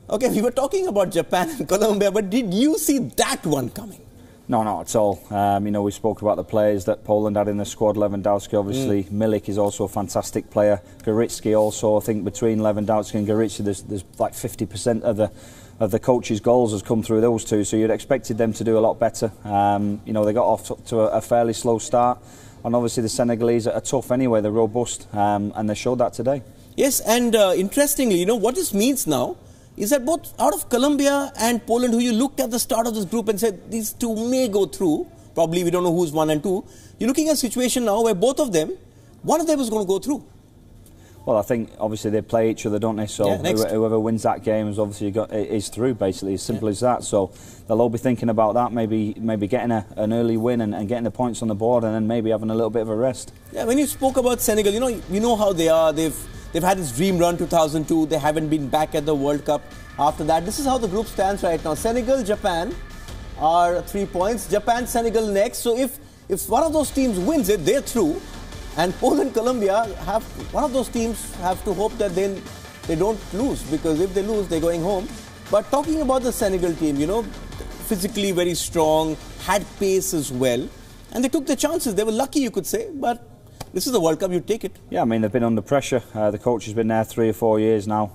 Okay, we were talking about Japan and Colombia, but did you see that one coming? No, not at all. You know, we spoke about the players that Poland had in the squad. Lewandowski, obviously. Milik is also a fantastic player. Goretzka also. I think between Lewandowski and Goretzka, there's like 50% of the coach's goals has come through those two. So you'd expected them to do a lot better. You know, they got off to a fairly slow start, and obviously the Senegalese are tough anyway. They're robust, and they showed that today. Yes, and interestingly, you know what this means now is that both out of Colombia and Poland, who you looked at the start of this group and said these two may go through, probably we don't know who's 1 and 2, you're looking at a situation now where both of them, one of them is going to go through. Well, I think obviously they play each other, don't they? So yeah, whoever wins that game is obviously is through, basically, as simple as that. So they'll all be thinking about that, maybe getting an early win and getting the points on the board, and then maybe having a little bit of a rest. Yeah, when you spoke about Senegal, you know how they are. They've had this dream run 2002. They haven't been back at the World Cup after that. This is how the group stands right now. Senegal, Japan are 3 points. Japan, Senegal next. So if one of those teams wins it, they're through. And Poland, Colombia one of those teams have to hope that they don't lose, because if they lose, they're going home. But talking about the Senegal team, you know, physically very strong, had pace as well, and they took the chances. They were lucky, you could say, but this is the World Cup, you take it. Yeah, I mean, they've been under pressure. The coach has been there 3 or 4 years now.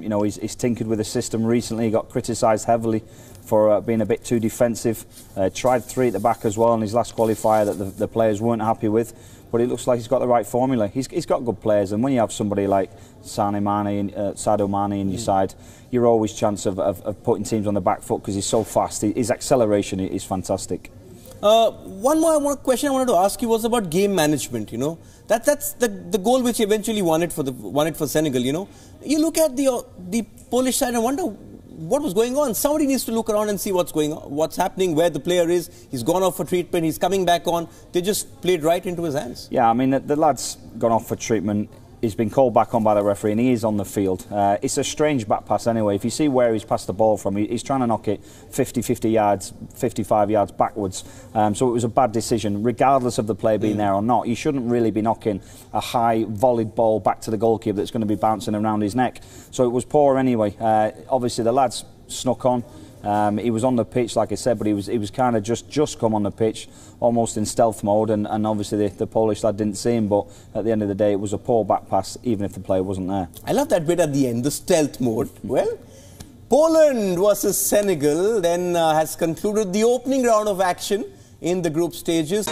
You know, he's tinkered with the system recently. He got criticised heavily for being a bit too defensive. Tried 3 at the back as well in his last qualifier that the players weren't happy with. But it looks like he's got the right formula. He's got good players, and when you have somebody like Sadio Mane in your side, you're always chance of putting teams on the back foot because he's so fast. His acceleration is fantastic. One more question I wanted to ask you was about game management. You know, that's the goal which eventually won it for Senegal. You know, you look at the Polish side and wonder what was going on. Somebody needs to look around and see what's going on, what's happening, where the player is. He's gone off for treatment. He's coming back on. They just played right into his hands. Yeah, I mean, the lad's gone off for treatment. He's been called back on by the referee, and he is on the field. It's a strange back pass anyway. If you see where he's passed the ball from, he's trying to knock it 50 yards, 55 yards backwards. So it was a bad decision, regardless of the play being there or not. You shouldn't really be knocking a high volleyed ball back to the goalkeeper that's going to be bouncing around his neck. So it was poor anyway. Obviously, the lad's snuck on. He was on the pitch, like I said, but he was kind of just come on the pitch, almost in stealth mode, and obviously the Polish lad didn't see him, but at the end of the day it was a poor back pass, even if the player wasn't there. I love that bit at the end, the stealth mode. Well, Poland versus Senegal then has concluded the opening round of action in the group stages.